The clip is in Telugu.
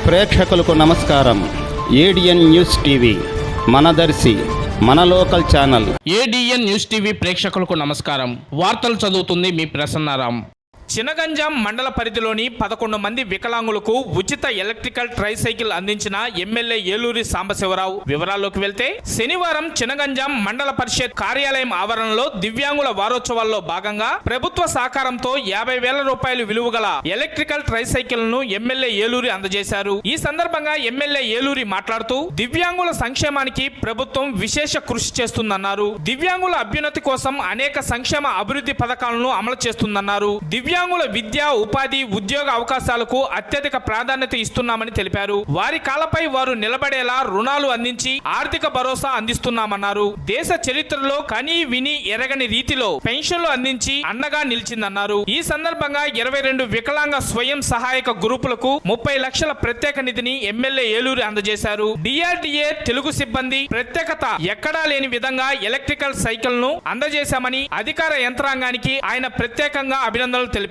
ప్రేక్షకులకు నమస్కారం. ఏడిఎన్ న్యూస్ టీవీ మనదర్శి మన local channel. ADN news TV ప్రేక్షకులకు నమస్కారం. వార్తలు చదువుతుంది మీ ప్రసన్నారాం. చినగంజాం మండల పరిధిలోని 11 మంది వికలాంగులకు ఉచిత ఎలక్ట్రికల్ ట్రైసైకిల్ అందించిన ఎమ్మెల్యే ఏలూరి సాంబశివరావు. వివరాల్లోకి వెళ్తే శనివారం చినగంజాం మండల పరిషత్ కార్యాలయం ఆవరణలో దివ్యాంగుల వారోత్సవాల్లో భాగంగా ప్రభుత్వ సహకారంతో 50,000 రూపాయలు విలువగల ఎలక్ట్రికల్ ట్రైసైకిల్ ను ఎమ్మెల్యే ఏలూరి అందజేశారు. ఈ సందర్భంగా ఎమ్మెల్యే ఏలూరి మాట్లాడుతూ దివ్యాంగుల సంక్షేమానికి ప్రభుత్వం విశేష కృషి చేస్తుందన్నారు. దివ్యాంగుల అభ్యున్నతి కోసం అనేక సంక్షేమ అభివృద్ధి పథకాలను అమలు చేస్తుందన్నారు. దివ్యాంగుల విద్య, ఉపాధి, ఉద్యోగ అవకాశాలకు అత్యధిక ప్రాధాన్యత ఇస్తున్నామని తెలిపారు. వారి కాళ్ళపై వారు నిలబడేలా రుణాలు అందించి ఆర్థిక భరోసా అందిస్తున్నామన్నారు. దేశ చరిత్రలో కని విని ఎరగని రీతిలో పెన్షన్లు అందించి అండగా నిలిచిందన్నారు. ఈ సందర్భంగా 22 వికలాంగ స్వయం సహాయక గ్రూపులకు 30 లక్షల ప్రత్యేక నిధిని ఎమ్మెల్యే ఏలూరి అందజేశారు. డిఆర్డీఏ తెలుగు సిబ్బంది ప్రత్యేకత ఎక్కడా లేని విధంగా ఎలక్ట్రికల్ సైకిల్ ను అందజేశామని అధికార యంత్రాంగానికి ఆయన ప్రత్యేకంగా అభినందనలు తెలిపారు.